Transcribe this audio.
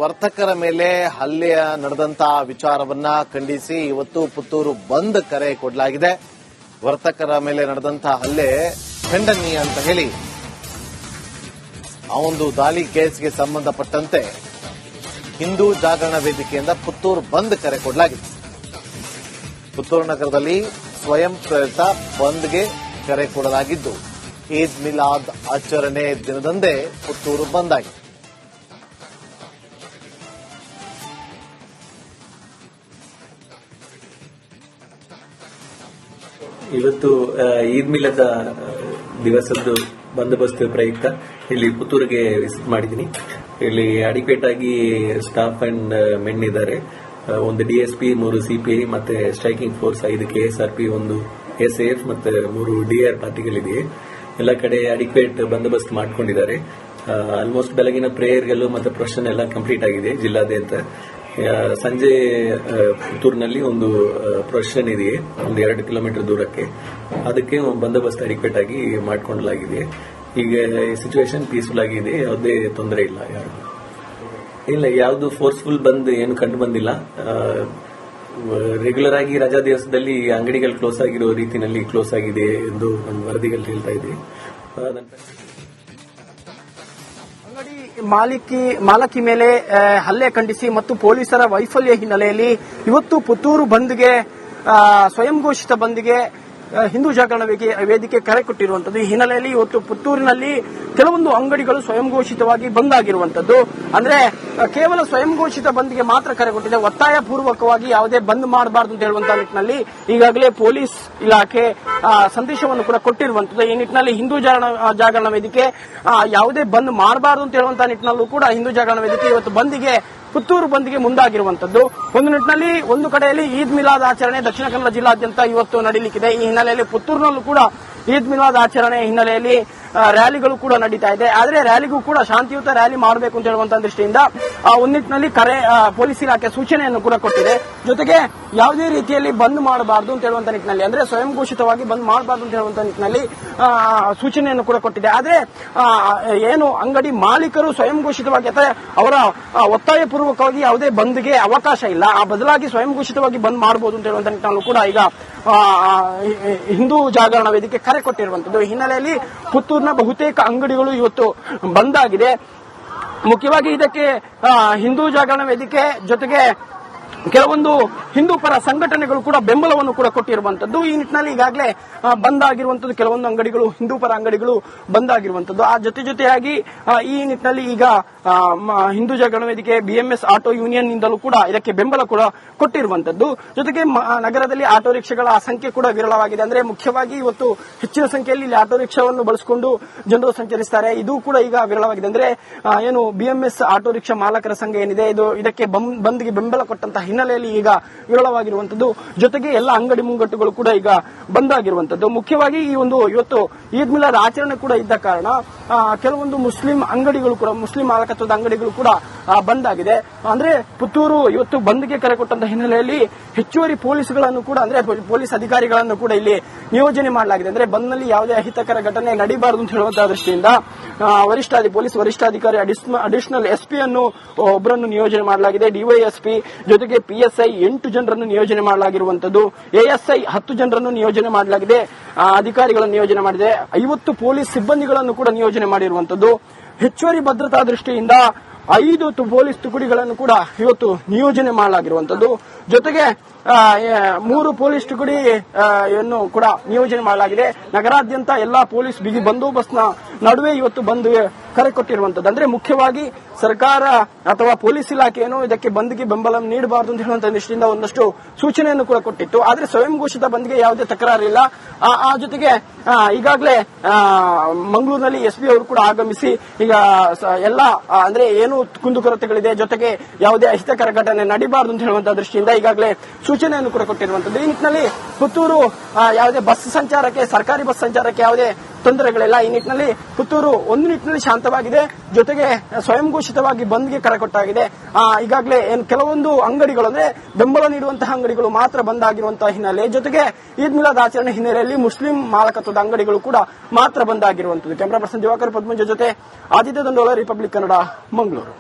ವರ್ತಕರ ಮೇಲೆ ಹಲ್ಲೆ ನಡೆದಂತಹ ವಿಚಾರವನ್ನ ಖಂಡಿಸಿ ಇವತ್ತು ಪುತ್ತೂರು ಬಂದ್ ಕರೆ ಕೊಡಲಾಗಿದೆ. ವರ್ತಕರ ಮೇಲೆ ನಡೆದಂತಹ ಹಲ್ಲೆ ಖಂಡನೀಯ ಅಂತ ಹೇಳಿ ಆ ಒಂದು ದಾಳಿ ಕೇಸ್ಗೆ ಸಂಬಂಧಪಟ್ಟಂತೆ ಹಿಂದೂ ಜಾಗರಣ ವೇದಿಕೆಯಿಂದ ಪುತ್ತೂರು ಬಂದ್ ಕರೆ ಕೊಡಲಾಗಿದೆ. ಪುತ್ತೂರು ನಗರದಲ್ಲಿ ಸ್ವಯಂ ಪ್ರೇರಿತ ಬಂದ್ಗೆ ಕರೆ ಕೊಡಲಾಗಿದ್ದು ಈದ್ ಮಿಲಾದ್ ಆಚರಣೆ ದಿನದಂದೇ ಪುತ್ತೂರು ಬಂದ್ ಆಗಿದೆ. ಇವತ್ತು ಈದ್ ಮಿಲಾದ್ ದಿವಸದ್ದು ಬಂದೋಬಸ್ತ್ ಪ್ರಯುಕ್ತ ಇಲ್ಲಿ ಪುತ್ತೂರಿಗೆ ವಿಸಿಟ್ ಮಾಡಿದ್ದೀನಿ. ಇಲ್ಲಿ ಅಡಿಕ್ವೇಟ್ ಆಗಿ ಸ್ಟಾಫ್ ಅಂಡ್ ಮೆನ್ ಇದ್ದಾರೆ. ಒಂದು ಡಿಎಸ್ಪಿ, 3 ಸಿಪಿಐ ಮತ್ತೆ ಸ್ಟ್ರೈಕಿಂಗ್ ಫೋರ್ಸ್, 5 ಕೆಎಸ್ಆರ್ಪಿ, 1 ಎಸ್ಎಎಫ್ ಮತ್ತೆ 3 ಡಿಆರ್ ಪಾರ್ಟಿಗಳಿದೆ. ಎಲ್ಲ ಕಡೆ ಅಡಿಕ್ವೇಟ್ ಬಂದೋಬಸ್ತ್ ಮಾಡ್ಕೊಂಡಿದ್ದಾರೆ. ಆಲ್ಮೋಸ್ಟ್ ಬೆಳಗಿನ ಪ್ರೇಯರ್ಗಳು ಮತ್ತೆ ಪ್ರೊಸೆಷನ್ ಎಲ್ಲ ಕಂಪ್ಲೀಟ್ ಆಗಿದೆ ಜಿಲ್ಲಾದ್ಯಂತ. ಸಂಜೆ ಪುತ್ತೂರಿನಲ್ಲಿ ಒಂದು ಪ್ರೊಸೆಷನ್ ಇದೆ, ಒಂದು 2 ಕಿಲೋಮೀಟರ್ ದೂರಕ್ಕೆ. ಅದಕ್ಕೆ ಬಂದೋಬಸ್ತ್ ಅಡಿಕ್ವೇಟ್ ಆಗಿ ಮಾಡಿಕೊಳ್ಳಲಾಗಿದೆ. ಈಗ ಸಿಚುವೇಶನ್ ಪೀಸ್ಫುಲ್ ಆಗಿದೆ, ಯಾವುದೇ ತೊಂದರೆ ಇಲ್ಲ. ಇಲ್ಲ, ಯಾವುದು ಫೋರ್ಸ್ಫುಲ್ ಬಂದ್ ಏನು ಕಂಡು ಬಂದಿಲ್ಲ. ರೆಗ್ಯುಲರ್ ಆಗಿ ರಜಾ ದಿವಸದಲ್ಲಿ ಅಂಗಡಿಗಳು ಕ್ಲೋಸ್ ಆಗಿರೋ ರೀತಿಯಲ್ಲಿ ಕ್ಲೋಸ್ ಆಗಿದೆ ಎಂದು ನಮ್ಮ ವರದಿಗಳು ಹೇಳ್ತಾ ಇದೆ. ಮಾಲಕಿ ಮೇಲೆ ಹಲ್ಲೆ ಖಂಡಿಸಿ ಮತ್ತು ಪೊಲೀಸರ ವೈಫಲ್ಯ ಹಿನ್ನೆಲೆಯಲ್ಲಿ ಇವತ್ತು ಪುತ್ತೂರು ಬಂದ್ಗೆ ಸ್ವಯಂ ಘೋಷಿತ ಬಂದ್ಗೆ ಹಿಂದೂ ಜಾಗರಣ ವೇದಿಕೆ ಕರೆ ಕೊಟ್ಟಿರುವಂತದ್ದು. ಈ ಹಿನ್ನೆಲೆಯಲ್ಲಿ ಇವತ್ತು ಪುತ್ತೂರಿನಲ್ಲಿ ಕೆಲವೊಂದು ಅಂಗಡಿಗಳು ಸ್ವಯಂ ಘೋಷಿತವಾಗಿ ಬಂದ್ ಆಗಿರುವಂತದ್ದು. ಅಂದ್ರೆ ಕೇವಲ ಸ್ವಯಂ ಘೋಷಿತ ಬಂದ್ಗೆ ಮಾತ್ರ ಕರೆ ಕೊಟ್ಟಿದೆ, ಒತ್ತಾಯ ಪೂರ್ವಕವಾಗಿ ಯಾವುದೇ ಬಂದ್ ಮಾಡಬಾರದು ಅಂತ ಹೇಳುವಂತಹ ನಿಟ್ಟಿನಲ್ಲಿ ಈಗಾಗಲೇ ಪೊಲೀಸ್ ಇಲಾಖೆ ಸಂದೇಶವನ್ನು ಕೂಡ ಕೊಟ್ಟಿರುವಂತದ್ದು. ಈ ನಿಟ್ಟಿನಲ್ಲಿ ಹಿಂದೂ ಜಾಗರಣ ವೇದಿಕೆ ಯಾವುದೇ ಬಂದ್ ಮಾಡಬಾರದು ಅಂತ ಹೇಳುವಂತಹ ನಿಟ್ಟಿನಲ್ಲೂ ಕೂಡ ಹಿಂದೂ ಜಾಗರಣ ವೇದಿಕೆ ಇವತ್ತು ಪುತ್ತೂರು ಬಂದ್ಗೆ ಮುಂದಾಗಿರುವಂತದ್ದು. ಒಂದು ನಿಟ್ಟಿನಲ್ಲಿ ಒಂದು ಕಡೆಯಲ್ಲಿ ಈದ್ ಮಿಲಾದ್ ಆಚರಣೆ ದಕ್ಷಿಣ ಕನ್ನಡ ಜಿಲ್ಲಾದ್ಯಂತ ಇವತ್ತು ನಡೆಯಲಿಕ್ಕಿದೆ. ಈ ಹಿನ್ನೆಲೆಯಲ್ಲಿ ಪುತ್ತೂರಿನಲ್ಲೂ ಕೂಡ ಈದ್ ಮಿಲಾದ್ ಆಚರಣೆ ಹಿನ್ನೆಲೆಯಲ್ಲಿ ರ್ಯಾಲಿಗಳು ಕೂಡ ನಡೀತಾ ಇದೆ. ಆದರೆ ರ್ಯಾಲಿಗೂ ಕೂಡ ಶಾಂತಿಯುತ ರ್ಯಾಲಿ ಮಾಡಬೇಕು ಅಂತ ಹೇಳುವಂತಹ ದೃಷ್ಟಿಯಿಂದ ಒಂದು ನಿಟ್ಟಿನಲ್ಲಿ ಪೊಲೀಸ್ ಇಲಾಖೆ ಸೂಚನೆಯನ್ನು ಕೂಡ ಕೊಟ್ಟಿದೆ. ಜೊತೆಗೆ ಯಾವುದೇ ರೀತಿಯಲ್ಲಿ ಬಂದ್ ಮಾಡಬಾರದು ಅಂತ ಹೇಳುವಂತಹ ನಿಟ್ಟಿನಲ್ಲಿ, ಅಂದ್ರೆ ಸ್ವಯಂ ಘೋಷಿತವಾಗಿ ಬಂದ್ ಮಾಡಬಾರದು ಅಂತ ಹೇಳುವಂತಹ ನಿಟ್ಟಿನಲ್ಲಿ ಸೂಚನೆಯನ್ನು ಕೂಡ ಕೊಟ್ಟಿದೆ. ಆದರೆ ಏನು ಅಂಗಡಿ ಮಾಲೀಕರು ಸ್ವಯಂ ಘೋಷಿತವಾಗಿ ಅಥವಾ ಅವರ ಒತ್ತಾಯ ಪೂರ್ವಕವಾಗಿ ಯಾವುದೇ ಬಂದ್ಗೆ ಅವಕಾಶ ಇಲ್ಲ, ಆ ಬದಲಾಗಿ ಸ್ವಯಂ ಘೋಷಿತವಾಗಿ ಬಂದ್ ಮಾಡಬಹುದು ಅಂತ ಹೇಳುವಂತಹ ನಿಟ್ಟಿನಲ್ಲೂ ಕೂಡ ಈಗ ಹಿಂದೂ ಜಾಗರಣ ವೇದಿಕೆ ಕರೆ ಕೊಟ್ಟಿರುವಂತದ್ದು. ಹಿನ್ನೆಲೆಯಲ್ಲಿ ಪುತ್ತೂರಿನ ಬಹುತೇಕ ಅಂಗಡಿಗಳು ಇವತ್ತು ಬಂದ್ ಆಗಿದೆ. ಮುಖ್ಯವಾಗಿ ಇದಕ್ಕೆ ಹಿಂದೂ ಜಾಗರಣ ವೇದಿಕೆ ಜೊತೆಗೆ ಕೆಲವೊಂದು ಹಿಂದೂ ಪರ ಸಂಘಟನೆಗಳು ಕೂಡ ಬೆಂಬಲವನ್ನು ಕೂಡ ಕೊಟ್ಟಿರುವಂತದ್ದು. ಈ ನಿಟ್ಟಿನಲ್ಲಿ ಈಗಾಗಲೇ ಬಂದ್ ಆಗಿರುವಂತದ್ದು ಕೆಲವೊಂದು ಅಂಗಡಿಗಳು, ಹಿಂದೂ ಪರ ಅಂಗಡಿಗಳು ಬಂದ್ ಆಗಿರುವಂತದ್ದು. ಆ ಜೊತೆಯಾಗಿ ಈ ನಿಟ್ಟಿನಲ್ಲಿ ಈಗ Hindu Jagarana Vedike, BMS auto union ನಿಂದಲೂ ಕೂಡ ಇದಕ್ಕೆ ಬೆಂಬಲ ಕೂಡ ಕೊಟ್ಟಿರುವಂತದ್ದು. ಜೊತೆಗೆ ನಗರದಲ್ಲಿ ಆಟೋ ರಿಕ್ಷಾಗಳ ಸಂಖ್ಯೆ ಕೂಡ ವಿರಳವಾಗಿದೆ. ಅಂದ್ರೆ ಮುಖ್ಯವಾಗಿ ಇವತ್ತು ಹೆಚ್ಚಿನ ಸಂಖ್ಯೆಯಲ್ಲಿ ಇಲ್ಲಿ ಆಟೋ ರಿಕ್ಷಾವನ್ನು ಬಳಸಿಕೊಂಡು ಜನರು ಸಂಚರಿಸುತ್ತಾರೆ. ಇದು ಕೂಡ ಈಗ ವಿರಳವಾಗಿದೆ. ಅಂದ್ರೆ ಏನು ಬಿಎಂಎಸ್ ಆಟೋ ರಿಕ್ಷಾ ಮಾಲಕರ ಸಂಘ ಏನಿದೆ, ಇದಕ್ಕೆ ಬಂದ್ಗೆ ಬೆಂಬಲ ಕೊಟ್ಟಂತಹ ಹಿನ್ನೆಲೆಯಲ್ಲಿ ಈಗ ವಿರಳವಾಗಿರುವಂತದ್ದು. ಜೊತೆಗೆ ಎಲ್ಲ ಅಂಗಡಿ ಮುಂಗಟ್ಟುಗಳು ಕೂಡ ಈಗ ಬಂದ್ ಆಗಿರುವಂತದ್ದು. ಮುಖ್ಯವಾಗಿ ಈ ಒಂದು ಇವತ್ತು ಈದ್ ಮಿಲಾದ್ ಆಚರಣೆ ಕೂಡ ಇದ್ದ ಕಾರಣ ಕೆಲವೊಂದು ಮುಸ್ಲಿಂ ಅಂಗಡಿಗಳು ಕೂಡ, ಮುಸ್ಲಿಂ ಮಾಲಕತ್ವದ ಅಂಗಡಿಗಳು ಕೂಡ ಬಂದ್ ಆಗಿದೆ. ಅಂದ್ರೆ ಪುತ್ತೂರು ಇವತ್ತು ಬಂದ್ಗೆ ಕರೆ ಕೊಟ್ಟಂತಹ ಹಿನ್ನೆಲೆಯಲ್ಲಿ ಹೆಚ್ಚುವರಿ ಪೊಲೀಸ್ಗಳನ್ನು ಕೂಡ, ಅಂದ್ರೆ ಪೊಲೀಸ್ ಅಧಿಕಾರಿಗಳನ್ನು ಕೂಡ ಇಲ್ಲಿ ನಿಯೋಜನೆ ಮಾಡಲಾಗಿದೆ. ಅಂದ್ರೆ ಬಂದ್ನಲ್ಲಿ ಯಾವುದೇ ಅಹಿತಕರ ಘಟನೆ ನಡೀಬಾರದು ಅಂತ ಹೇಳುವಂತಹ ದೃಷ್ಟಿಯಿಂದ ಪೊಲೀಸ್ ವರಿಷ್ಠಾಧಿಕಾರಿ ಅಡಿಷನಲ್ ಎಸ್ಪಿ ಅನ್ನು ಒಬ್ಬರನ್ನು ನಿಯೋಜನೆ ಮಾಡಲಾಗಿದೆ. ಡಿವೈಎಸ್ಪಿ ಜೊತೆಗೆ ಪಿಎಸ್ಐ 8 ಜನರನ್ನು ನಿಯೋಜನೆ ಮಾಡಲಾಗಿರುವಂತದ್ದು. ಎಎಸ್ಐ 10 ಜನರನ್ನು ನಿಯೋಜನೆ ಮಾಡಲಾಗಿದೆ. ಅಧಿಕಾರಿಗಳನ್ನು ನಿಯೋಜನೆ ಮಾಡಿದೆ. 50 ಪೊಲೀಸ್ ಸಿಬ್ಬಂದಿಗಳನ್ನು ಕೂಡ ನಿಯೋಜನೆ ಮಾಡಿರುವಂತದ್ದು. ಹೆಚ್ಚುವರಿ ಭದ್ರತಾ ದೃಷ್ಟಿಯಿಂದ 5 ಪೊಲೀಸ್ ತುಕಡಿಗಳನ್ನು ಕೂಡ ಇವತ್ತು ನಿಯೋಜನೆ ಮಾಡಲಾಗಿರುವಂತದ್ದು. ಜೊತೆಗೆ 3 ಪೊಲೀಸ್ ತುಕಡಿಯನ್ನು ಕೂಡ ನಿಯೋಜನೆ ಮಾಡಲಾಗಿದೆ. ನಗರಾದ್ಯಂತ ಎಲ್ಲಾ ಪೊಲೀಸ್ ಬಿಗಿ ಬಂದೋಬಸ್ತ್ನ ನಡುವೆ ಇವತ್ತು ಬಂದ್ ಕರೆ ಕೊಟ್ಟಿರುವಂತದ್ದು. ಅಂದ್ರೆ ಮುಖ್ಯವಾಗಿ ಸರ್ಕಾರ ಅಥವಾ ಪೊಲೀಸ್ ಇಲಾಖೆಯನ್ನು ಇದಕ್ಕೆ ಬಂದ್ಗೆ ಬೆಂಬಲ ನೀಡಬಾರದು ಅಂತ ಹೇಳುವಂತಹ ದೃಷ್ಟಿಯಿಂದ ಒಂದಷ್ಟು ಸೂಚನೆಯನ್ನು ಕೂಡ ಕೊಟ್ಟಿತ್ತು. ಆದರೆ ಸ್ವಯಂ ಘೋಷಿತ ಬಂದ್ಗೆ ಯಾವುದೇ ತಕರಾರಿಲ್ಲ. ಆ ಜೊತೆಗೆ ಈಗಾಗಲೇ ಮಂಗಳೂರಿನಲ್ಲಿ ಎಸ್ಪಿ ಅವರು ಕೂಡ ಆಗಮಿಸಿ ಈಗ ಎಲ್ಲ ಅಂದ್ರೆ ಏನು ಕುಂದುಕೊರತೆಗಳಿದೆ, ಜೊತೆಗೆ ಯಾವುದೇ ಅಹಿತಕರ ಘಟನೆ ನಡೀಬಾರದು ಅಂತ ಹೇಳುವಂತಹ ದೃಷ್ಟಿಯಿಂದ ಈಗಾಗಲೇ ಸೂಚನೆಯನ್ನು ಕೂಡ ಕೊಟ್ಟಿರುವಂತದ್ದು. ಈ ನಿಟ್ಟಿನಲ್ಲಿ ಪುತ್ತೂರು ಯಾವುದೇ ಬಸ್ ಸಂಚಾರಕ್ಕೆ, ಸರ್ಕಾರಿ ಬಸ್ ಸಂಚಾರಕ್ಕೆ ಯಾವುದೇ ತೊಂದರೆಗಳಿಲ್ಲ. ಈ ನಿಟ್ಟಿನಲ್ಲಿ ಪುತ್ತೂರು ಒಂದು ನಿಟ್ಟಿನಲ್ಲಿ ಶಾಂತವಾಗಿದೆ. ಜೊತೆಗೆ ಸ್ವಯಂ ಘೋಷಿತವಾಗಿ ಬಂದ್ಗೆ ಕರೆ ಕೊಟ್ಟಾಗಿದೆ. ಈಗಾಗಲೇ ಕೆಲವೊಂದು ಅಂಗಡಿಗಳು, ಅಂದ್ರೆ ಬೆಂಬಲ ನೀಡುವಂತಹ ಅಂಗಡಿಗಳು ಮಾತ್ರ ಬಂದ್ ಆಗಿರುವಂತಹ ಹಿನ್ನೆಲೆ, ಜೊತೆಗೆ ಈದ್ ಮಿಲಾದ್ ಆಚರಣೆ ಹಿನ್ನೆಲೆಯಲ್ಲಿ ಮುಸ್ಲಿಂ ಮಾಲಕತ್ವದ ಅಂಗಡಿಗಳು ಕೂಡ ಮಾತ್ರ ಬಂದ್ ಆಗಿರುವಂತದ್ದು. ಕ್ಯಾಮರಾ ಪರ್ಸನ್ ದಿವಾಕರ್ ಪದ್ಮಂಜ ಜೊತೆ ಆದಿತ್ಯ ದಂಡೋಳ, ರಿಪಬ್ಲಿಕ್ ಕನ್ನಡ, ಮಂಗಳೂರು.